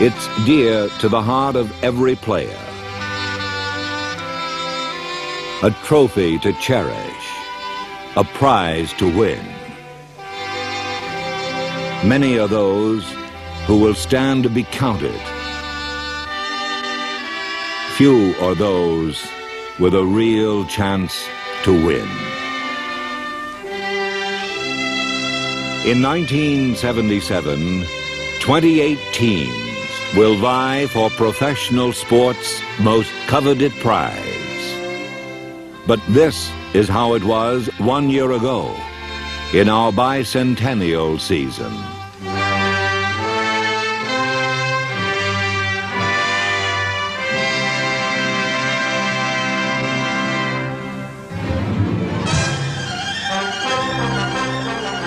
It's dear to the heart of every player. A trophy to cherish, a prize to win. Many are those who will stand to be counted. Few are those with a real chance to win. In 1977, 28 teams will vie for professional sports' most coveted prize. But this is how it was 1 year ago, in our bicentennial season.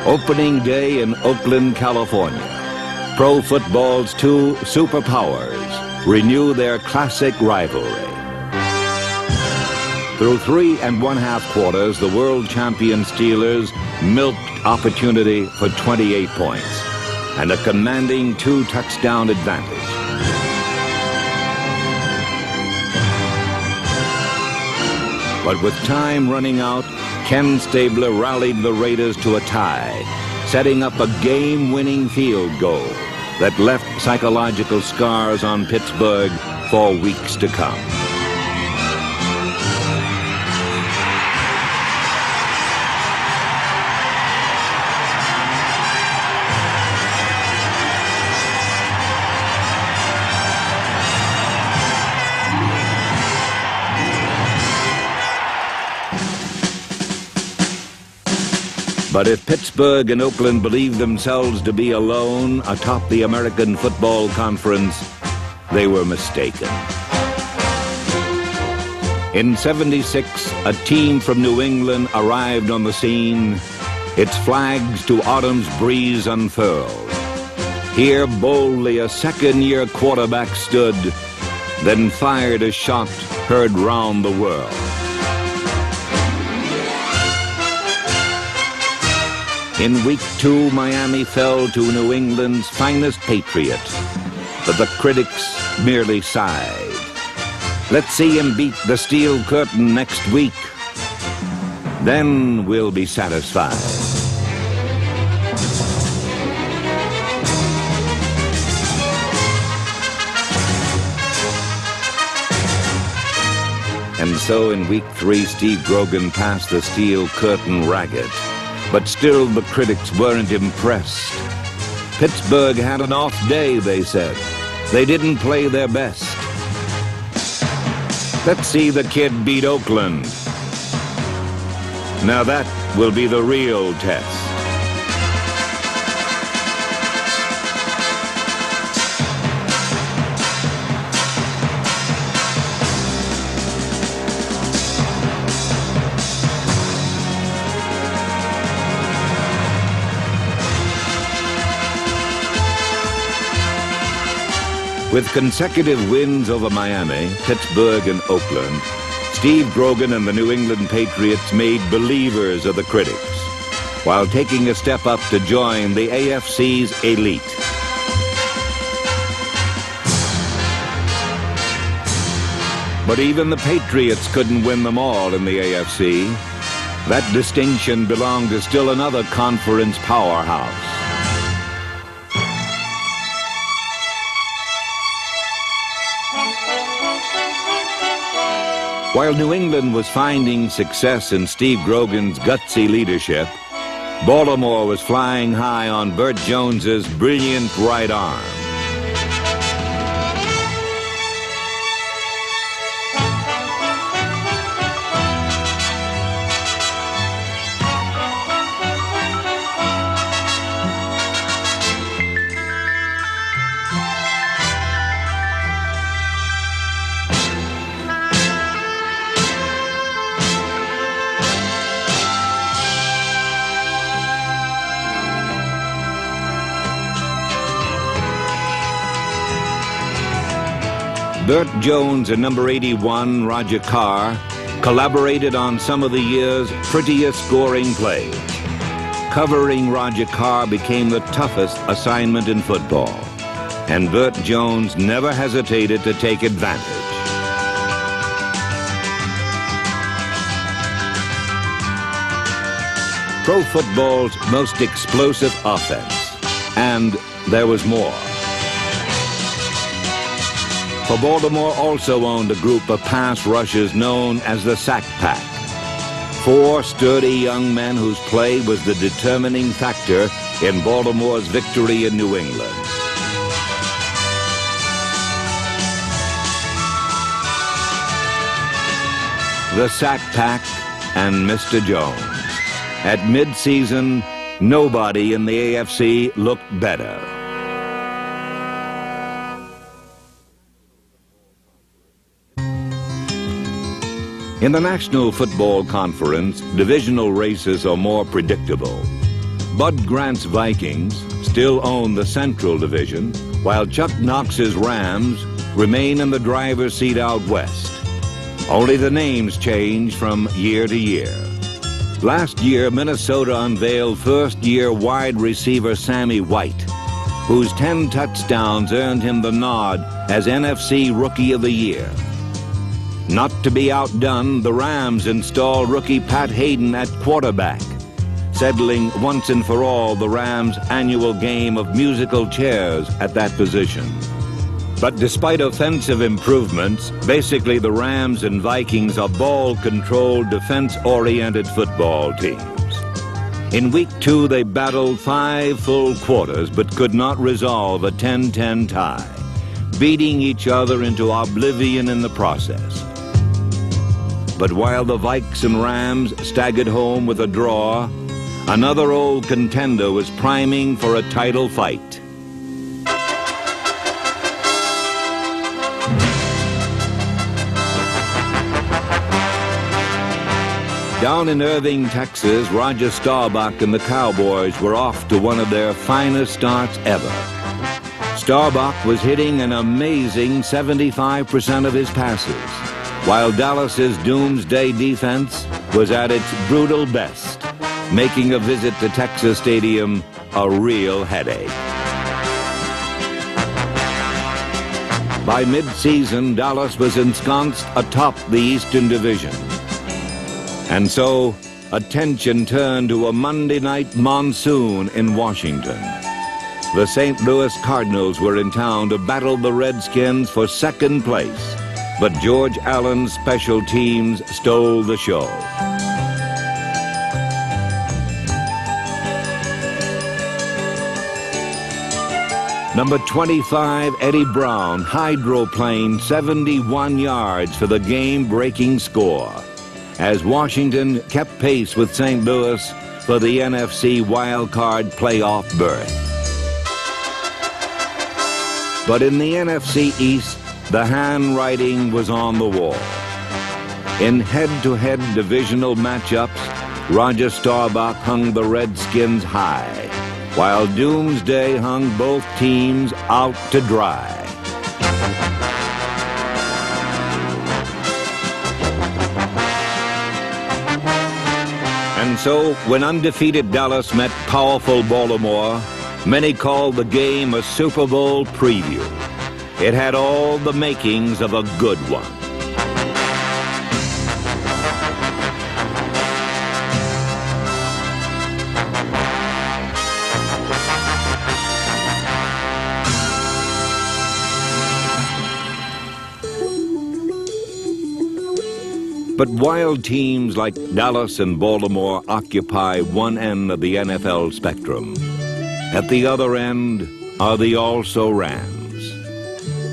Opening day in Oakland, California. Pro football's two superpowers renew their classic rivalry. Through 3 1/2 quarters, the world champion Steelers milked opportunity for 28 points and a commanding 2-touchdown advantage. But with time running out, Ken Stabler rallied the Raiders to a tie, setting up a game-winning field goal that left psychological scars on Pittsburgh for weeks to come. But if Pittsburgh and Oakland believed themselves to be alone atop the American Football Conference, they were mistaken. In '76, a team from New England arrived on the scene, its flags to autumn's breeze unfurled. Here boldly a second-year quarterback stood, then fired a shot heard round the world. In week 2, Miami fell to New England's finest Patriot, but the critics merely sighed. Let's see him beat the Steel Curtain next week. Then we'll be satisfied. And so in week 3, Steve Grogan passed the Steel Curtain ragged. But still the critics weren't impressed. Pittsburgh had an off day, they said. They didn't play their best. Let's see the kid beat Oakland. Now that will be the real test. With consecutive wins over Miami, Pittsburgh, and Oakland, Steve Grogan and the New England Patriots made believers of the critics, while taking a step up to join the AFC's elite. But even the Patriots couldn't win them all in the AFC. That distinction belonged to still another conference powerhouse. While New England was finding success in Steve Grogan's gutsy leadership, Baltimore was flying high on Burt Jones's brilliant right arm. Burt Jones and number 81, Roger Carr, collaborated on some of the year's prettiest scoring plays. Covering Roger Carr became the toughest assignment in football. and Burt Jones never hesitated to take advantage. Pro football's most explosive offense, and there was more. For Baltimore also owned a group of pass rushers known as the Sack Pack. 4 sturdy young men whose play was the determining factor in Baltimore's victory in New England. The Sack Pack and Mr. Jones. At mid-season, nobody in the AFC looked better. In the National Football Conference, divisional races are more predictable. Bud Grant's Vikings still own the Central Division, while Chuck Knox's Rams remain in the driver's seat out west. Only the names change from year to year. Last year, Minnesota unveiled first-year wide receiver Sammy White, whose 10 touchdowns earned him the nod as NFC Rookie of the Year. Not to be outdone, the Rams installed rookie Pat Hayden at quarterback, settling once and for all the Rams' annual game of musical chairs at that position. But despite offensive improvements, basically the Rams and Vikings are ball-controlled, defense-oriented football teams. In Week 2, they battled 5 full quarters but could not resolve a 10-10 tie, beating each other into oblivion in the process. But while the Vikes and Rams staggered home with a draw, another old contender was priming for a title fight. Down in Irving, Texas, Roger Staubach and the Cowboys were off to one of their finest starts ever. Staubach was hitting an amazing 75% of his passes, while Dallas's doomsday defense was at its brutal best, making a visit to Texas Stadium a real headache. By mid-season, Dallas was ensconced atop the Eastern Division. And so, attention turned to a Monday night monsoon in Washington. The St. Louis Cardinals were in town to battle the Redskins for second place, but George Allen's special teams stole the show. Number 25, Eddie Brown, hydroplaned 71 yards for the game-breaking score, as Washington kept pace with St. Louis for the NFC wildcard playoff berth. But in the NFC East, the handwriting was on the wall. In head-to-head divisional matchups, Roger Staubach hung the Redskins high, while doomsday hung both teams out to dry. And so, when undefeated Dallas met powerful Baltimore, many called the game a Super Bowl preview. It had all the makings of a good one. But while teams like Dallas and Baltimore occupy one end of the NFL spectrum, at the other end are the also-rans,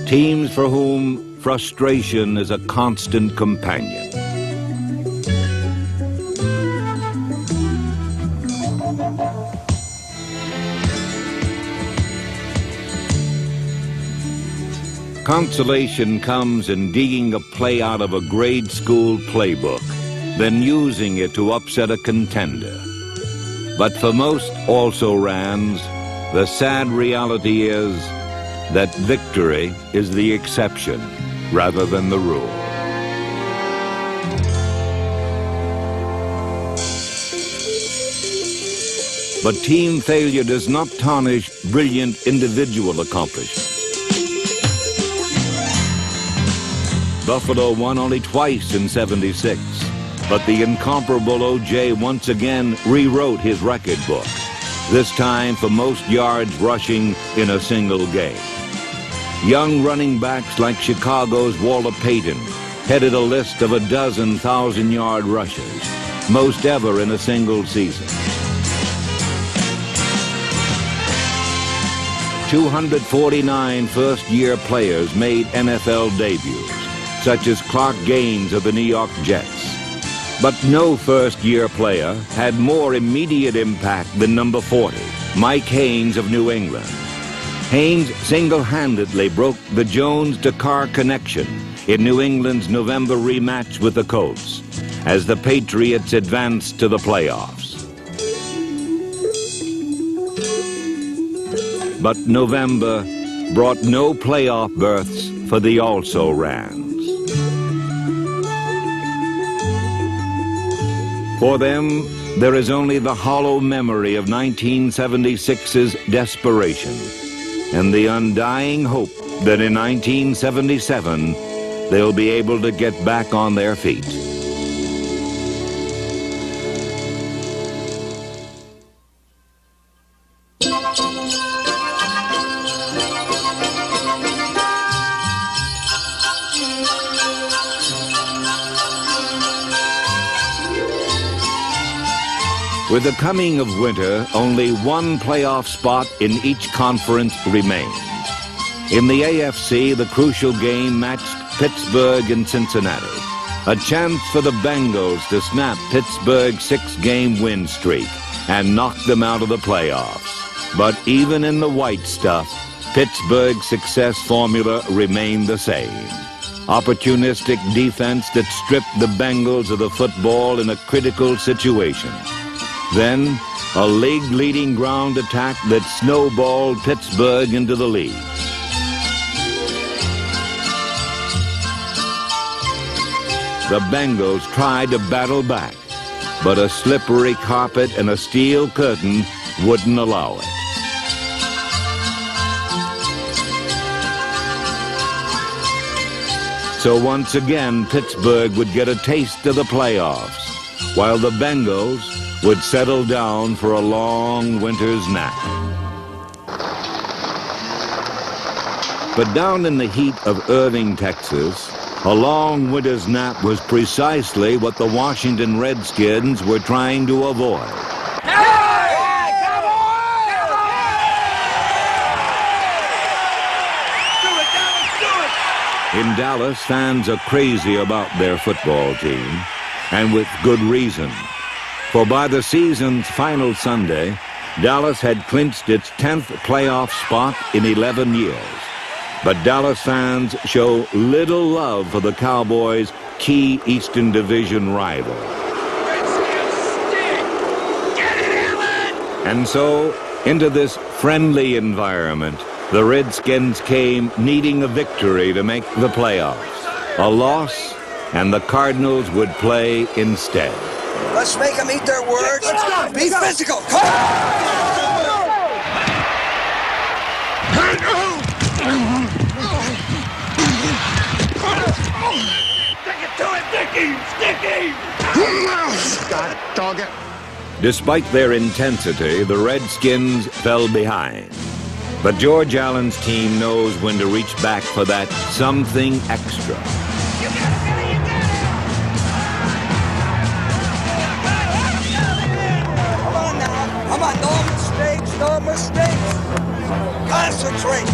teams for whom frustration is a constant companion. Consolation comes in digging a play out of a grade school playbook, then using it to upset a contender. But for most also-rans, the sad reality is that victory is the exception rather than the rule. But team failure does not tarnish brilliant individual accomplishments. Buffalo won only twice in '76. But the incomparable O.J. once again rewrote his record book, this time for most yards rushing in a single game. Young running backs like Chicago's Walter Payton headed a list of 12,000-yard rushes, most ever in a single season. 249 first-year players made NFL debuts, such as Clark Gaines of the New York Jets. But no first-year player had more immediate impact than number 40, Mike Haynes of New England. Haynes single-handedly broke the Jones to Carr connection in New England's November rematch with the Colts as the Patriots advanced to the playoffs. But November brought no playoff berths for the also-rans. For them, there is only the hollow memory of 1976's desperation and the undying hope that in 1977, they'll be able to get back on their feet. With the coming of winter, only one playoff spot in each conference remains. In the AFC, the crucial game matched Pittsburgh and Cincinnati, a chance for the Bengals to snap Pittsburgh's 6-game win streak and knock them out of the playoffs. But even in the white stuff, Pittsburgh's success formula remained the same. Opportunistic defense that stripped the Bengals of the football in a critical situation. Then, a league-leading ground attack that snowballed Pittsburgh into the lead. The Bengals tried to battle back, but a slippery carpet and a steel curtain wouldn't allow it. So once again, Pittsburgh would get a taste of the playoffs, while the Bengals would settle down for a long winter's nap. But down in the heat of Irving, Texas, a long winter's nap was precisely what the Washington Redskins were trying to avoid. In Dallas, fans are crazy about their football team, and with good reason. For by the season's final Sunday, Dallas had clinched its 10th playoff spot in 11 years. But Dallas fans show little love for the Cowboys' key Eastern Division rival. And so, into this friendly environment, the Redskins came needing a victory to make the playoffs. A loss, and the Cardinals would play instead. Let's make them eat their words. Be physical. Come on. Stick it to him, Sticky! Got it, dog it. Despite their intensity, the Redskins fell behind. But George Allen's team knows when to reach back for that something extra. No mistakes. Concentrate.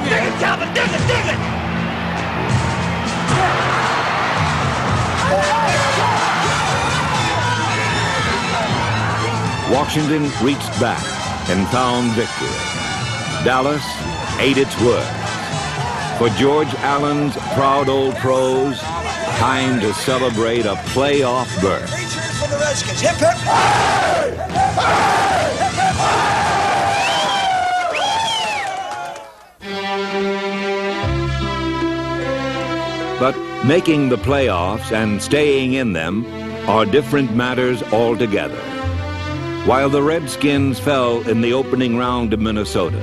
Dig it, Calvin, dig it! Washington reached back and found victory. Dallas ate its words. For George Allen's proud old pros, time to celebrate a playoff berth. For the Redskins. Hip, hip. Hey! But making the playoffs and staying in them are different matters altogether. While the Redskins fell in the opening round of Minnesota,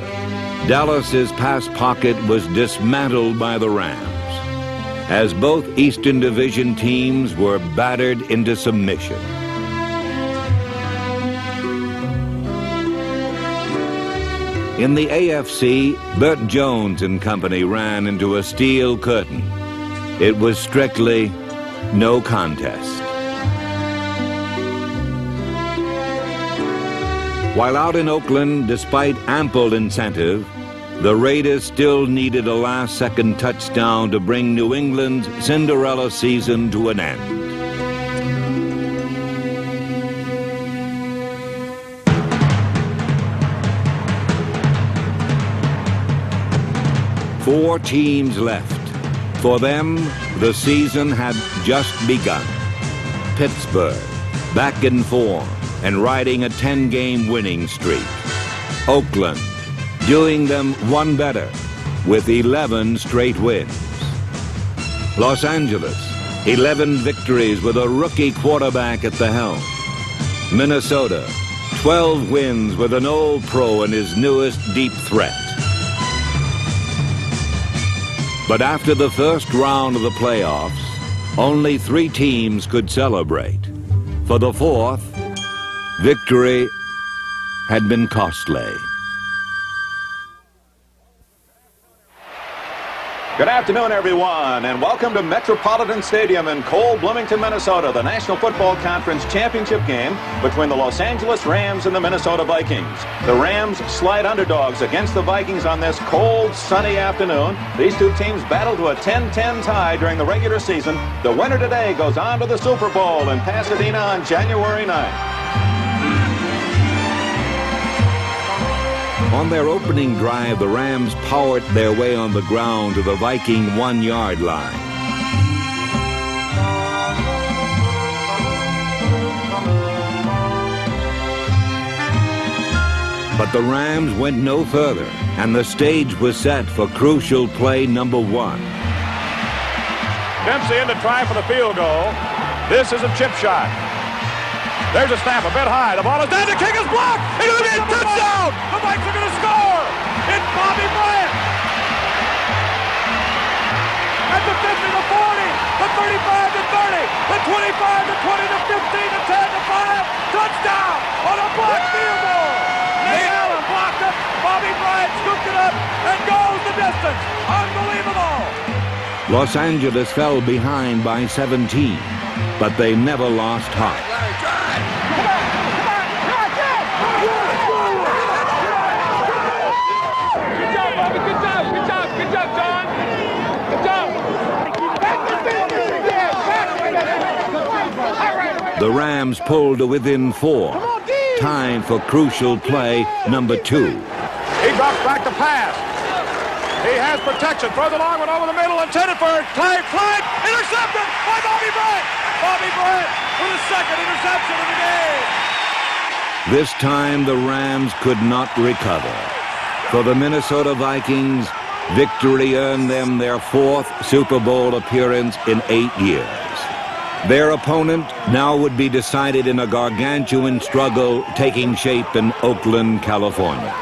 Dallas's pass pocket was dismantled by the Rams. as both Eastern Division teams were battered into submission. In the AFC, Burt Jones and company ran into a steel curtain. It was strictly no contest. While out in Oakland, despite ample incentive, the Raiders still needed a last-second touchdown to bring New England's Cinderella season to an end. Four teams left. For them, the season had just begun. Pittsburgh, back in form and riding a 10-game winning streak. Oakland, doing them one better with 11 straight wins. Los Angeles, 11 victories with a rookie quarterback at the helm. Minnesota, 12 wins with an old pro in his newest deep threat. But after the first round of the playoffs, only 3 teams could celebrate. For the fourth, victory had been costly. Good afternoon, everyone, and welcome to Metropolitan Stadium in cold Bloomington, Minnesota, the National Football Conference championship game between the Los Angeles Rams and the Minnesota Vikings. The Rams slight underdogs against the Vikings on this cold, sunny afternoon. These two teams battled to a 10-10 tie during the regular season. The winner today goes on to the Super Bowl in Pasadena on January 9th. On their opening drive, the Rams powered their way on the ground to the Viking 1-yard line. But the Rams went no further, and the stage was set for crucial play number 1. Dempsey in to try for the field goal. This is a chip shot. There's a snap a bit high. The ball is down. The kick is blocked. It's going to be a touchdown. The Vikes are going to score. It's Bobby Bryant. At the 50, the 40, the 35, the 30, the 25, the 20, the 15, the 10, the 5. Touchdown on a blocked field goal. Nate Allen blocked it. Bobby Bryant scooped it up and goes the distance. Unbelievable. Los Angeles fell behind by 17, but they never lost heart. The Rams pulled to within 4. Time for crucial play number 2. He drops back to pass. He has protection. Throws the long one over the middle. Intended for Clay. Flight. Intercepted by Bobby Bryant. Bobby Bryant with his second interception of the game. This time the Rams could not recover. For the Minnesota Vikings, victory earned them their 4th Super Bowl appearance in 8 years. Their opponent now would be decided in a gargantuan struggle taking shape in Oakland, California.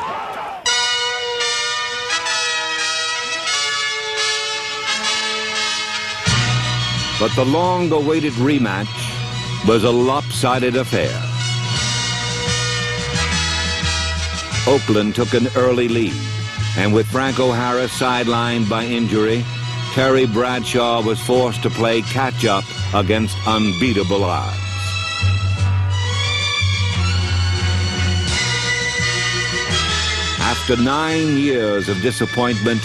But the long-awaited rematch was a lopsided affair. Oakland took an early lead, and with Franco Harris sidelined by injury, Terry Bradshaw was forced to play catch-up against unbeatable odds. After 9 years of disappointment,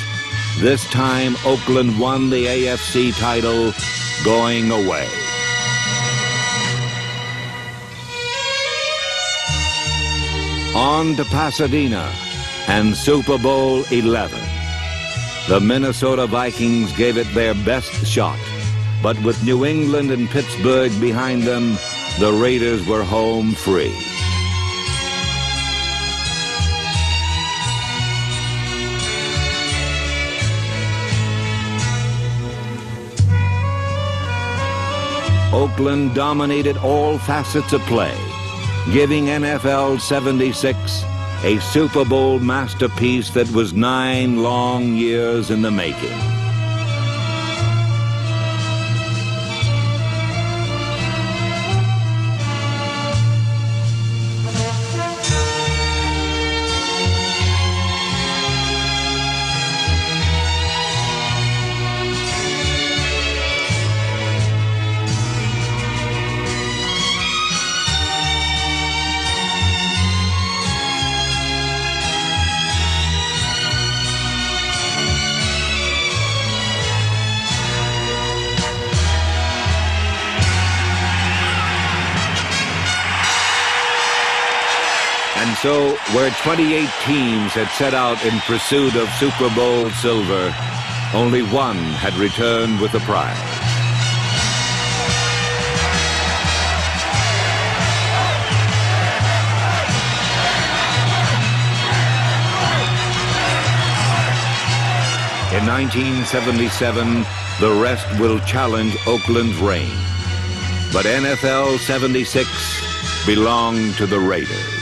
this time Oakland won the AFC title going away. On to Pasadena and Super Bowl 11. The Minnesota Vikings gave it their best shot, but with New England and Pittsburgh behind them, the Raiders were home free. Oakland dominated all facets of play, giving NFL 76 a Super Bowl masterpiece that was 9 long years in the making. And so, where 28 teams had set out in pursuit of Super Bowl silver, only one had returned with the prize. In 1977, the rest will challenge Oakland's reign. But NFL 76 belonged to the Raiders.